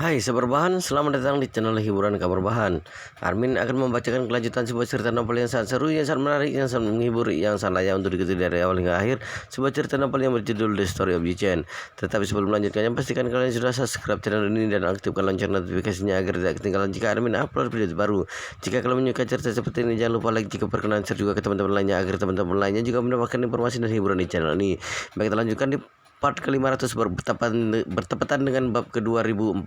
Hai Sabar Bahan, selamat datang di channel hiburan Kabar Bahan. Armin akan membacakan kelanjutan sebuah cerita novel yang sangat seru, yang sangat menarik, yang sangat menghibur, yang sangat layak untuk diikuti dari awal hingga akhir. Sebuah cerita novel yang berjudul The Story of Jichen. Tetapi sebelum melanjutkannya, pastikan kalian sudah subscribe channel ini dan aktifkan lonceng notifikasinya agar tidak ketinggalan jika Armin upload video terbaru. Jika kalian menyukai cerita seperti ini, jangan lupa like, jika berkenan share juga ke teman-teman lainnya agar teman-teman lainnya juga mendapatkan informasi dan hiburan di channel ini. Baik, kita lanjutkan di part ke-500 bertepatan dengan bab ke-2415.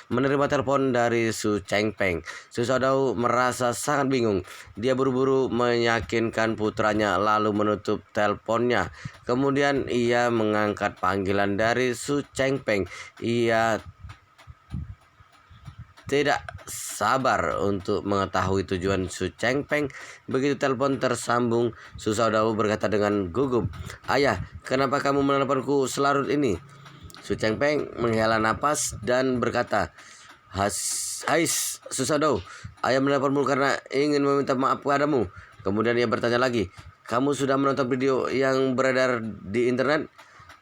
Menerima telepon dari Su Chengpeng, Su Shaodao merasa sangat bingung. Dia buru-buru meyakinkan putranya lalu menutup teleponnya. Kemudian ia mengangkat panggilan dari Su Chengpeng. Ia tidak sabar untuk mengetahui tujuan Su Chengpeng. Begitu telepon tersambung, Su Shaodao berkata dengan gugup, "Ayah, kenapa kamu menelponku selarut ini?" Su Chengpeng menghela napas dan berkata, "Hais, Su Shaodao, ayah menelponmu karena ingin meminta maaf padamu." Kemudian ia bertanya lagi, "Kamu sudah menonton video yang beredar di internet?"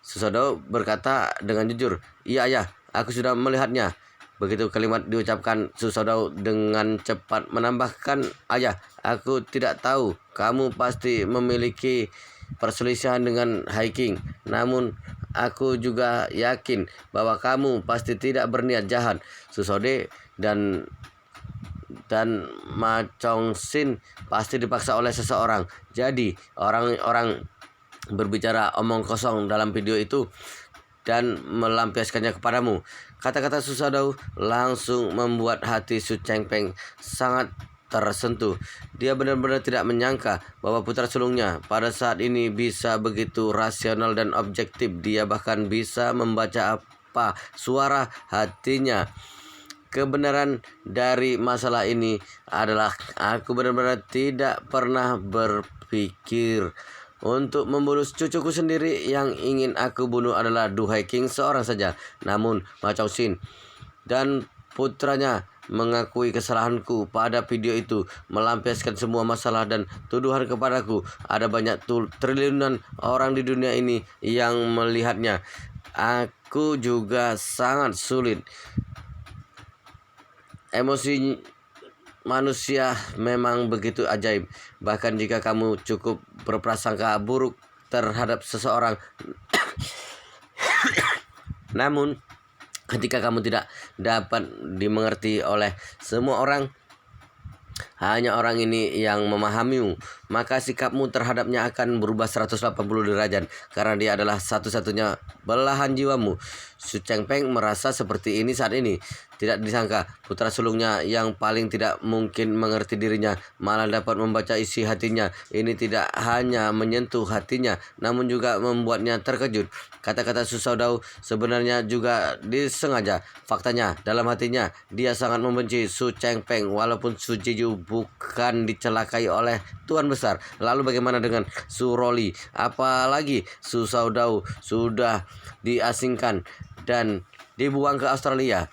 Su Shaodao berkata dengan jujur, "Iya ayah, aku sudah melihatnya." Begitu kalimat diucapkan, Su Shaodao dengan cepat menambahkan, "Ayah, aku tidak tahu. Kamu pasti memiliki perselisihan dengan Hiking. Namun, aku juga yakin bahwa kamu pasti tidak berniat jahat." Su Shaodao dan Ma Chongxin pasti dipaksa oleh seseorang. Jadi, orang-orang berbicara omong kosong dalam video itu dan melampiaskannya kepadamu. Kata-kata Su Shaodao langsung membuat hati Su Chengpeng sangat tersentuh. Dia benar-benar tidak menyangka bahwa putra sulungnya pada saat ini bisa begitu rasional dan objektif. Dia bahkan bisa membaca apa suara hatinya. Kebenaran dari masalah ini adalah aku benar-benar tidak pernah berpikir untuk membunuh cucuku sendiri. Yang ingin aku bunuh adalah Du Haiking seorang saja. Namun Ma Chongqing dan putranya mengakui kesalahanku pada video itu, melampiaskan semua masalah dan tuduhan kepadaku. Ada banyak triliunan orang di dunia ini yang melihatnya. Aku juga sangat sulit. Emosi manusia memang begitu ajaib. Bahkan jika kamu cukup berprasangka buruk terhadap seseorang, namun ketika kamu tidak dapat dimengerti oleh semua orang, hanya orang ini yang memahamimu, maka sikapmu terhadapnya akan berubah 180 derajat karena dia adalah satu-satunya belahan jiwamu. Su Chengpeng merasa seperti ini saat ini. Tidak disangka putra sulungnya yang paling tidak mungkin mengerti dirinya malah dapat membaca isi hatinya. Ini tidak hanya menyentuh hatinya, namun juga membuatnya terkejut. Kata-kata Su Shaodao sebenarnya juga disengaja. Faktanya, dalam hatinya dia sangat membenci Su Chengpeng walaupun Su Jiju bukan dicelakai oleh Tuan Besar. Lalu bagaimana dengan Su Roli? Apalagi Su Shaodao sudah diasingkan dan dibuang ke Australia.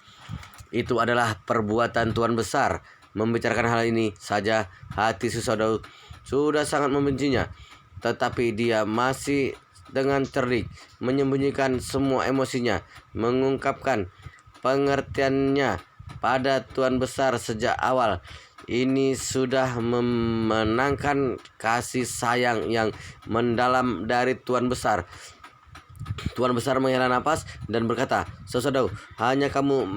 Itu adalah perbuatan Tuan Besar. Membicarakan hal ini saja, hati Su Shaodao sudah sangat membencinya. Tetapi dia masih dengan cerdik menyembunyikan semua emosinya, mengungkapkan pengertiannya pada Tuan Besar sejak awal. Ini sudah memenangkan kasih sayang yang mendalam dari Tuan Besar. Tuan Besar menghela napas dan berkata, "Su Shaodao, hanya kamu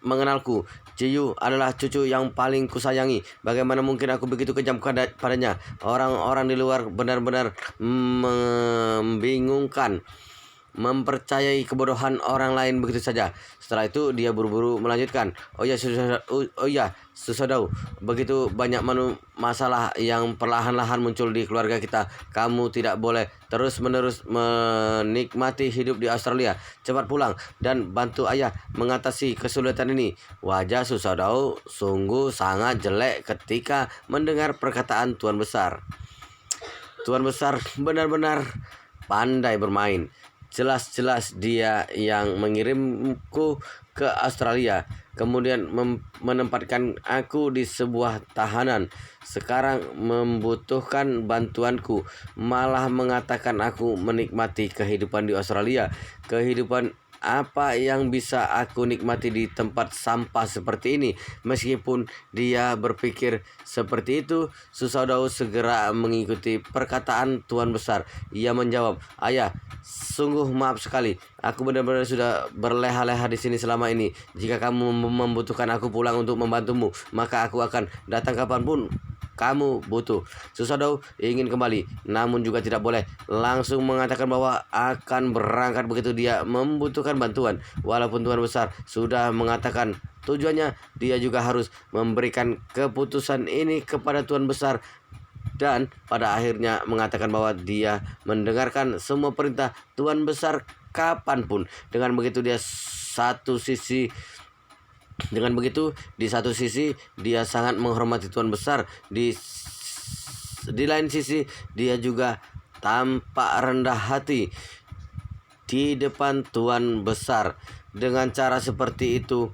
mengenalku. Jiyu adalah cucu yang paling kusayangi. Bagaimana mungkin aku begitu kejam padanya? Orang-orang di luar benar-benar membingungkan, mempercayai kebodohan orang lain begitu saja." Setelah itu dia buru-buru melanjutkan, "Oh ya, Su Shaodao, begitu banyak masalah yang perlahan-lahan muncul di keluarga kita. Kamu tidak boleh terus-menerus menikmati hidup di Australia. Cepat pulang dan bantu ayah mengatasi kesulitan ini." Wajah Su Shaodao sungguh sangat jelek ketika mendengar perkataan Tuan Besar. Tuan Besar benar-benar pandai bermain. Jelas-jelas dia yang mengirimku ke Australia, kemudian menempatkan aku di sebuah tahanan. Sekarang membutuhkan bantuanku, malah mengatakan aku menikmati kehidupan di Australia. Kehidupan apa yang bisa aku nikmati di tempat sampah seperti ini? Meskipun dia berpikir seperti itu, Susaudau segera mengikuti perkataan Tuan Besar. Ia menjawab, "Ayah, sungguh maaf sekali. Aku benar-benar sudah berleha-leha di sini selama ini. Jika kamu membutuhkan aku pulang untuk membantumu, maka aku akan datang kapanpun kamu butuh." Susaudau ingin kembali, namun juga tidak boleh langsung mengatakan bahwa akan berangkat begitu dia membutuhkan bantuan. Walaupun Tuan Besar sudah mengatakan tujuannya, dia juga harus memberikan keputusan ini kepada Tuan Besar dan pada akhirnya mengatakan bahwa dia mendengarkan semua perintah Tuan Besar kapanpun. Dengan begitu di satu sisi dia sangat menghormati Tuan Besar, di lain sisi dia juga tampak rendah hati di depan Tuan Besar. Dengan cara seperti itu,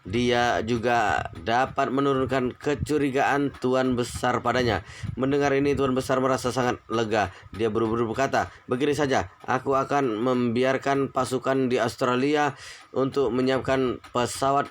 dia juga dapat menurunkan kecurigaan Tuan Besar padanya. Mendengar ini, Tuan Besar merasa sangat lega. Dia buru-buru berkata, "Begini saja, aku akan membiarkan pasukan di Australia untuk menyiapkan pesawat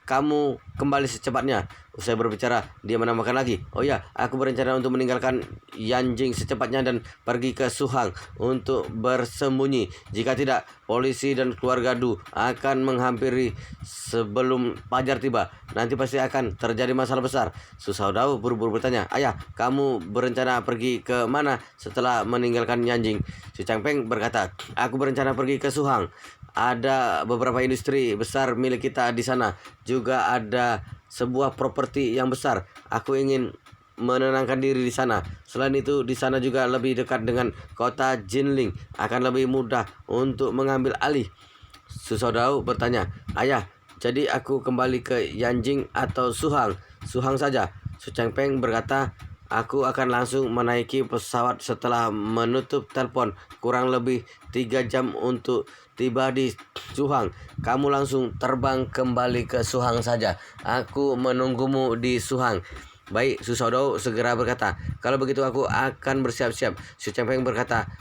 kamu kembali secepatnya." Usai berbicara, dia menambahkan lagi, "Oh ya, aku berencana untuk meninggalkan Yanjing secepatnya dan pergi ke Suhang untuk bersembunyi. Jika tidak, polisi dan keluarga Du akan menghampiri sebelum fajar tiba. Nanti pasti akan terjadi masalah besar." Susaudau buru-buru bertanya, "Ayah, kamu berencana pergi ke mana setelah meninggalkan Yanjing?" Si Changpeng berkata, "Aku berencana pergi ke Suhang. Ada beberapa industri besar milik kita di sana. Juga ada sebuah properti yang besar. Aku ingin menenangkan diri di sana. Selain itu, di sana juga lebih dekat dengan kota Jinling. Akan lebih mudah untuk mengambil alih." Susaudau bertanya, "Ayah, jadi aku kembali ke Yanjing atau Suhang?" "Suhang saja." Su Changpeng berkata, "Aku akan langsung menaiki pesawat setelah menutup telepon. Kurang lebih 3 jam untuk tiba di Suhang. Kamu langsung terbang kembali ke Suhang saja. Aku menunggumu di Suhang." "Baik," Susaudau segera berkata, "kalau begitu aku akan bersiap-siap." Su Changpeng berkata,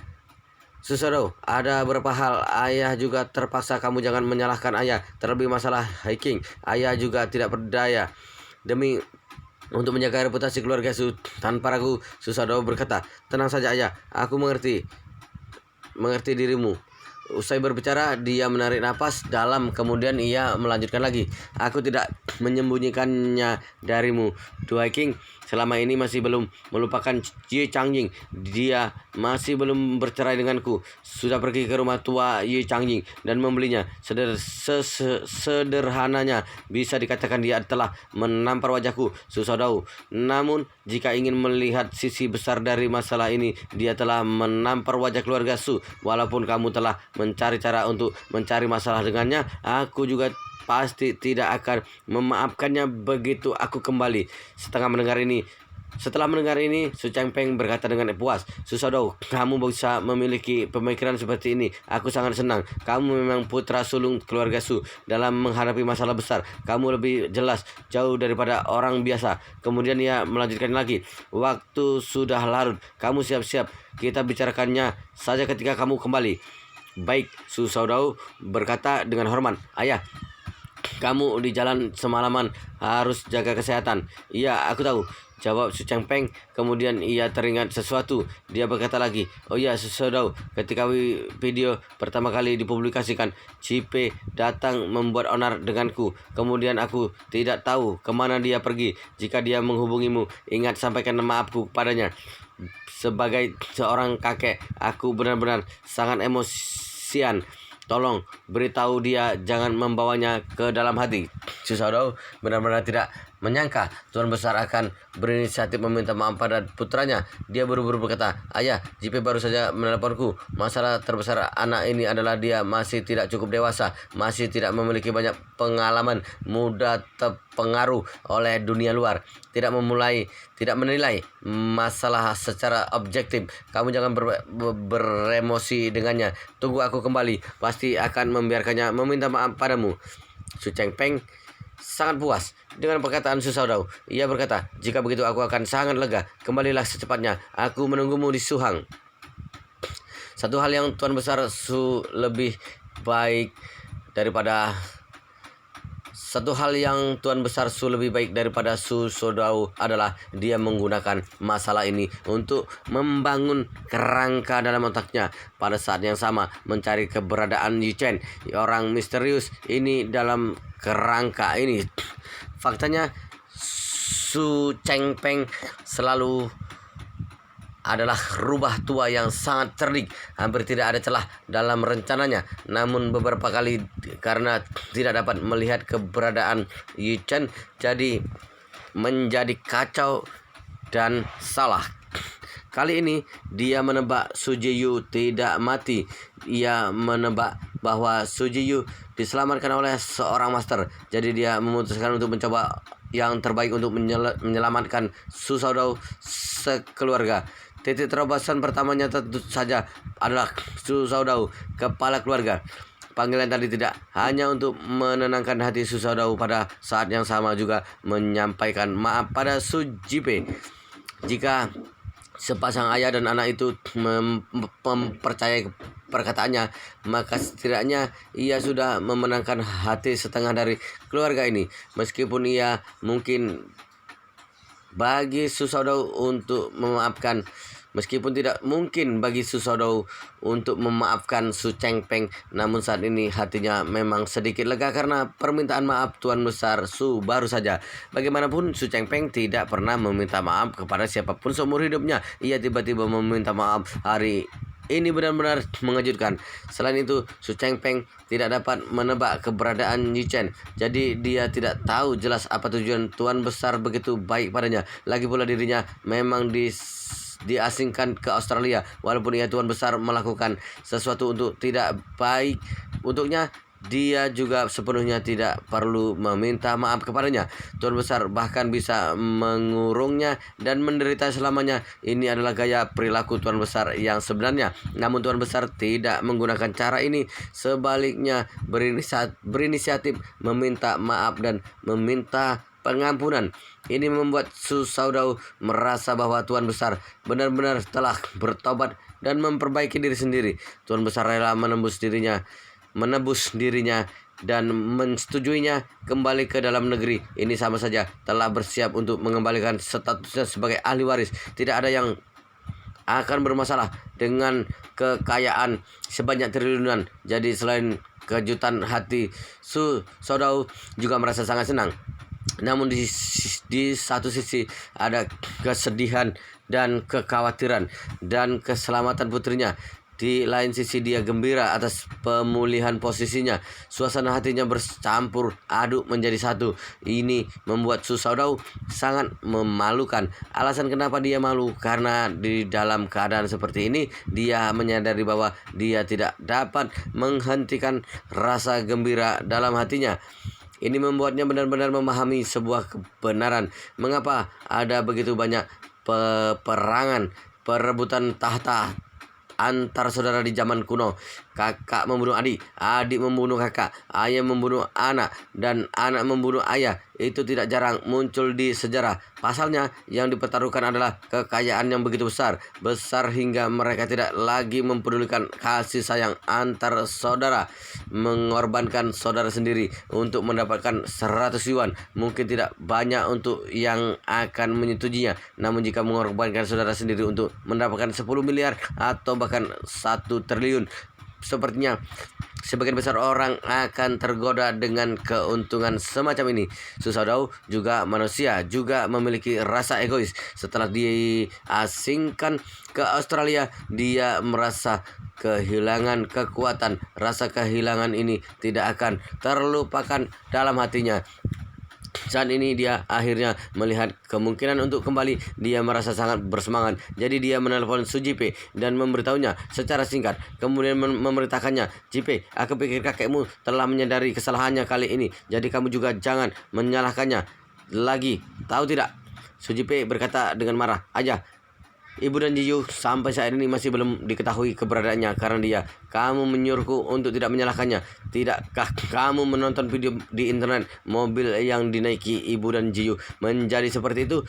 "Susaudau, ada beberapa hal ayah juga terpaksa. Kamu jangan menyalahkan ayah. Terlebih masalah hiking. Ayah juga tidak berdaya. Demi untuk menjaga reputasi keluarga Su tanpa ragu." Susaudau berkata, "Tenang saja ayah, aku mengerti dirimu." Usai berbicara, dia menarik napas dalam, kemudian ia melanjutkan lagi, "Aku tidak menyembunyikannya darimu. Duhai King, selama ini masih belum melupakan Ye Changjing. Dia masih belum bercerai denganku. Sudah pergi ke rumah tua Ye Changjing dan membelinya. Sederhananya bisa dikatakan dia telah menampar wajahku, Susaudau. Namun jika ingin melihat sisi besar dari masalah ini, dia telah menampar wajah keluarga Su. Walaupun kamu telah mencari cara untuk mencari masalah dengannya, aku juga pasti tidak akan memaafkannya begitu aku kembali." Setelah mendengar ini, Su Changpeng berkata dengan puas, "Susaudau, kamu bisa memiliki pemikiran seperti ini. Aku sangat senang. Kamu memang putra sulung keluarga Su. Dalam menghadapi masalah besar, kamu lebih jelas jauh daripada orang biasa." Kemudian ia melanjutkan lagi, "Waktu sudah larut. Kamu siap-siap. Kita bicarakannya saja ketika kamu kembali." "Baik," Susaudau berkata dengan hormat, "Ayah, kamu di jalan semalaman harus jaga kesehatan." "Iya, aku tahu," jawab Su Changpeng. Kemudian ia teringat sesuatu. Dia berkata lagi, "Oh iya, Susaudau, ketika video pertama kali dipublikasikan, Cipe datang membuat onar denganku. Kemudian aku tidak tahu kemana dia pergi. Jika dia menghubungimu, ingat sampaikan maafku padanya. Sebagai seorang kakek, aku benar-benar sangat emosian. Tolong beritahu dia jangan membawanya ke dalam hati." Susaudau benar-benar tidak menyangka Tuan Besar akan berinisiatif meminta maaf pada putranya. Dia buru-buru berkata, "Ayah, JP baru saja meneleponku. Masalah terbesar anak ini adalah dia masih tidak cukup dewasa, masih tidak memiliki banyak pengalaman, mudah terpengaruh oleh dunia luar, tidak menilai masalah secara objektif. Kamu jangan beremosi dengannya. Tunggu aku kembali, pasti akan membiarkannya meminta maaf padamu." Su Changpeng sangat puas dengan perkataan Susaudau. Ia berkata, "Jika begitu aku akan sangat lega. Kembalilah secepatnya. Aku menunggumu di Suhang." Satu hal yang Tuan Besar Su lebih baik daripada satu hal yang Tuan Besar Su lebih baik daripada Su Sodao adalah dia menggunakan masalah ini untuk membangun kerangka dalam otaknya. Pada saat yang sama mencari keberadaan Yu Chen, orang misterius ini dalam kerangka ini. Faktanya Su Chengpeng selalu adalah rubah tua yang sangat cerdik, hampir tidak ada celah dalam rencananya. Namun beberapa kali karena tidak dapat melihat keberadaan Yu Chen, jadi menjadi kacau dan salah. Kali ini dia menebak Su Jiyu tidak mati. Ia menebak bahwa Su Jiyu diselamatkan oleh seorang master. Jadi dia memutuskan untuk mencoba yang terbaik untuk menyelamatkan Su Sodao sekeluarga. Titik terobosan pertamanya tentu saja adalah Su Sodao, kepala keluarga. Panggilan tadi tidak hanya untuk menenangkan hati Su Sodao, pada saat yang sama juga menyampaikan maaf pada Su Jipe. Jika sepasang ayah dan anak itu mempercayai perkataannya, maka setidaknya ia sudah memenangkan hati setengah dari keluarga ini. Meskipun ia mungkin bagi Su Sodao untuk memaafkan, meskipun tidak mungkin bagi Su Sodao untuk memaafkan Su Chengpeng, namun saat ini hatinya memang sedikit lega karena permintaan maaf Tuan Besar Su baru saja. Bagaimanapun Su Chengpeng tidak pernah meminta maaf kepada siapapun seumur hidupnya. Ia tiba-tiba meminta maaf hari ini benar-benar mengejutkan. Selain itu, Su Chengpeng tidak dapat menebak keberadaan Yu Chen. Jadi dia tidak tahu jelas apa tujuan Tuan Besar begitu baik padanya. Lagi pula dirinya memang diasingkan ke Australia. Walaupun ia Tuan Besar melakukan sesuatu untuk tidak baik untuknya, dia juga sepenuhnya tidak perlu meminta maaf kepadanya. Tuan Besar bahkan bisa mengurungnya dan menderita selamanya. Ini adalah gaya perilaku Tuan Besar yang sebenarnya. Namun Tuan Besar tidak menggunakan cara ini. Sebaliknya berinisiatif meminta maaf dan meminta pengampunan. Ini membuat Su Sodao merasa bahwa Tuan Besar benar-benar telah bertobat dan memperbaiki diri sendiri. Tuan Besar rela menebus dirinya dan mensetujuinya kembali ke dalam negeri. Ini sama saja telah bersiap untuk mengembalikan statusnya sebagai ahli waris. Tidak ada yang akan bermasalah dengan kekayaan sebanyak triliunan. Jadi selain kejutan hati, Su Sodao juga merasa sangat senang. Namun di satu sisi ada kesedihan dan kekhawatiran dan keselamatan putrinya. Di lain sisi dia gembira atas pemulihan posisinya. Suasana hatinya bercampur aduk menjadi satu. Ini membuat Su Sodao sangat memalukan. Alasan kenapa dia malu karena di dalam keadaan seperti ini dia menyadari bahwa dia tidak dapat menghentikan rasa gembira dalam hatinya. Ini membuatnya benar-benar memahami sebuah kebenaran. Mengapa ada begitu banyak peperangan, perebutan tahta antar saudara di zaman kuno. Kakak membunuh adik, adik membunuh kakak, ayah membunuh anak, dan anak membunuh ayah. Itu tidak jarang muncul di sejarah. Pasalnya yang dipertaruhkan adalah kekayaan yang begitu besar hingga mereka tidak lagi mempedulikan kasih sayang antar saudara. Mengorbankan saudara sendiri untuk mendapatkan 100 yuan mungkin tidak banyak untuk yang akan menyetujuinya. Namun jika mengorbankan saudara sendiri untuk mendapatkan 10 miliar atau bahkan 1 triliun, sepertinya sebagian besar orang akan tergoda dengan keuntungan semacam ini. Su Sodao juga manusia, juga memiliki rasa egois. Setelah diasingkan ke Australia, dia merasa kehilangan kekuatan. Rasa kehilangan ini tidak akan terlupakan dalam hatinya. Saat ini dia akhirnya melihat kemungkinan untuk kembali. Dia merasa sangat bersemangat. Jadi dia menelpon Su Jipe dan memberitahunya secara singkat. Kemudian memerintahkannya, "Jipe, aku pikir kakekmu telah menyadari kesalahannya kali ini. Jadi kamu juga jangan menyalahkannya lagi. Tahu tidak?" Su Jipe berkata dengan marah, "Ayah, Ibu dan Jiyu sampai saat ini masih belum diketahui keberadaannya karena kamu menyuruhku untuk tidak menyalahkannya. Tidakkah kamu menonton video di internet mobil yang dinaiki Ibu dan Jiyu menjadi seperti itu?"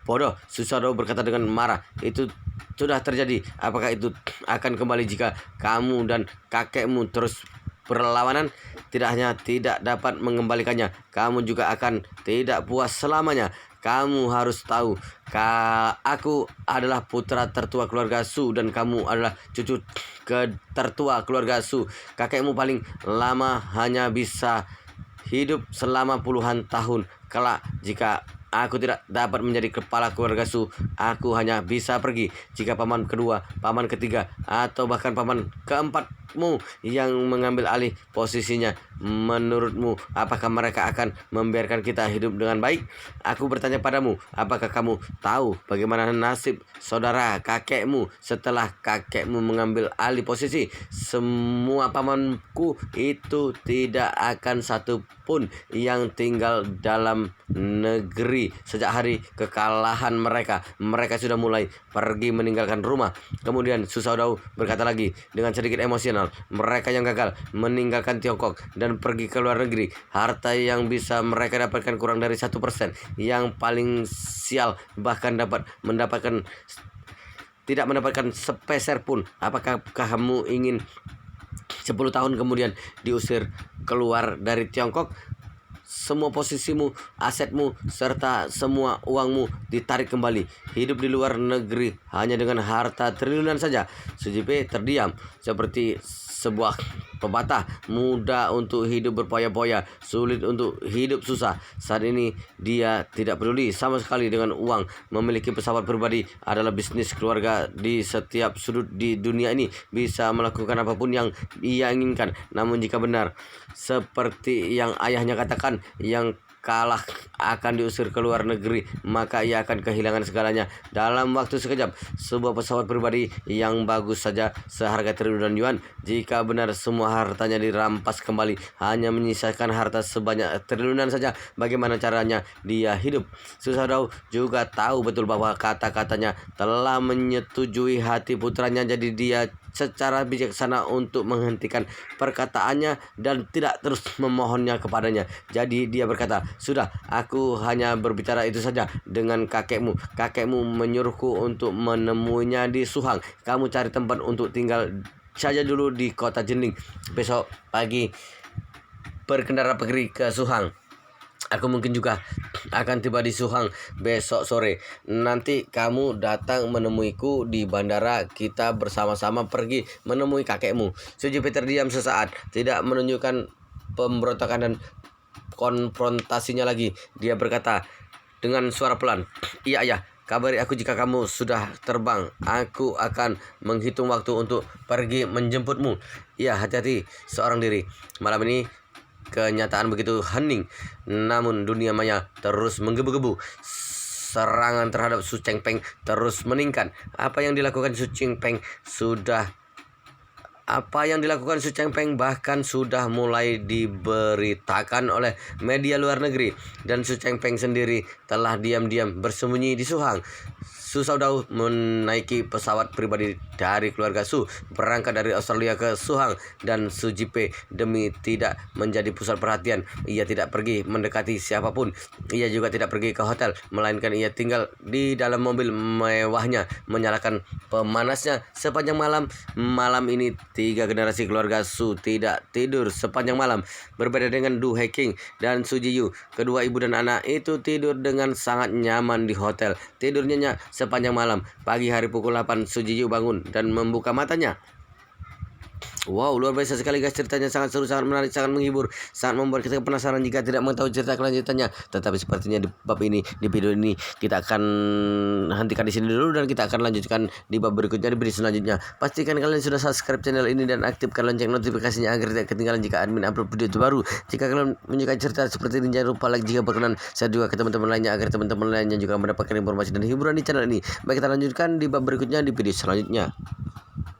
"Bodoh," Su Sodao berkata dengan marah. "Itu sudah terjadi. Apakah itu akan kembali jika kamu dan kakekmu terus berlawanan, tidak hanya tidak dapat mengembalikannya, kamu juga akan tidak puas selamanya. Kamu harus tahu, aku adalah putra tertua keluarga Su dan kamu adalah cucu tertua keluarga Su. Kakekmu paling lama hanya bisa hidup selama puluhan tahun. Kelak, jika aku tidak dapat menjadi kepala keluarga Su, aku hanya bisa pergi. Jika paman kedua, paman ketiga, atau bahkan paman keempatmu yang mengambil alih posisinya, menurutmu apakah mereka akan membiarkan kita hidup dengan baik? Aku bertanya padamu, apakah kamu tahu bagaimana nasib saudara kakekmu setelah kakekmu mengambil alih posisi? Semua pamanku itu tidak akan satu pun yang tinggal dalam negeri sejak hari kekalahan mereka. Mereka sudah mulai pergi meninggalkan rumah. Kemudian Susaudau berkata lagi dengan sedikit emosional, mereka yang gagal meninggalkan Tiongkok dan pergi ke luar negeri, harta yang bisa mereka dapatkan kurang dari 1%. Yang paling sial bahkan tidak mendapatkan sepeser pun. Apakah kamu ingin 10 tahun kemudian diusir keluar dari Tiongkok? Semua posisimu, asetmu, serta semua uangmu ditarik kembali. Hidup di luar negeri hanya dengan harta triliunan saja. Sujipe terdiam seperti sebuah pepatah, mudah untuk hidup berpoya-poya, sulit untuk hidup susah. Saat ini dia tidak peduli sama sekali dengan uang. Memiliki pesawat pribadi adalah bisnis keluarga di setiap sudut di dunia ini, bisa melakukan apapun yang ia inginkan. Namun jika benar seperti yang ayahnya katakan, yang kalah akan diusir ke luar negeri, maka ia akan kehilangan segalanya dalam waktu sekejap. Sebuah pesawat pribadi yang bagus saja seharga triliunan yuan. Jika benar semua hartanya dirampas kembali, hanya menyisakan harta sebanyak triliunan saja, bagaimana caranya dia hidup? Susaudau juga tahu betul bahwa kata-katanya telah menyetujui hati putranya, jadi dia secara bijaksana untuk menghentikan perkataannya dan tidak terus memohonnya kepadanya. Jadi dia berkata, sudah, aku hanya berbicara itu saja dengan kakekmu. Kakekmu menyuruhku untuk menemuinya di Suhang. Kamu cari tempat untuk tinggal saja dulu di kota Jening. Besok pagi berkendara pergi ke Suhang. Aku mungkin juga akan tiba di Suhang besok sore. Nanti kamu datang menemuiku di bandara. Kita bersama-sama pergi menemui kakekmu. Sujipe terdiam sesaat, tidak menunjukkan pemberontakan dan konfrontasinya lagi. Dia berkata dengan suara pelan, iya ayah, kabari aku jika kamu sudah terbang. Aku akan menghitung waktu untuk pergi menjemputmu. Iya, hati-hati seorang diri. Malam ini kenyataan begitu hening, namun dunia maya terus menggebu-gebu. Serangan terhadap Su Chengpeng terus meningkat. Apa yang dilakukan Su Chengpeng bahkan sudah mulai diberitakan oleh media luar negeri, dan Su Chengpeng sendiri telah diam-diam bersembunyi di Suhang. Susaudau menaiki pesawat pribadi dari keluarga Su, berangkat dari Australia ke Suhang, dan Sujipe demi tidak menjadi pusat perhatian, ia tidak pergi mendekati siapapun. Ia juga tidak pergi ke hotel, melainkan ia tinggal di dalam mobil mewahnya, menyalakan pemanasnya sepanjang malam. Malam ini 3 generasi keluarga Su tidak tidur sepanjang malam. Berbeda dengan Du Heking dan Su Jiyu, kedua ibu dan anak itu tidur dengan sangat nyaman di hotel. Tidur nyenyak sepanjang malam. Pagi hari pukul 8 Su Jiyu bangun dan membuka matanya. Wow, luar biasa sekali guys, ceritanya sangat seru, sangat menarik, sangat menghibur, sangat membuat kita penasaran jika tidak mengetahui cerita kelanjutannya. Tetapi sepertinya di bab ini, di video ini kita akan hentikan di sini dulu, dan kita akan lanjutkan di bab berikutnya, di video selanjutnya. Pastikan kalian sudah subscribe channel ini dan aktifkan lonceng notifikasinya agar tidak ketinggalan jika admin upload video terbaru. Jika kalian menyukai cerita seperti ini, jangan lupa like jika berkenan, share juga ke teman-teman lainnya agar teman-teman lainnya juga mendapatkan informasi dan hiburan di channel ini. Baik, kita lanjutkan di bab berikutnya, di video selanjutnya.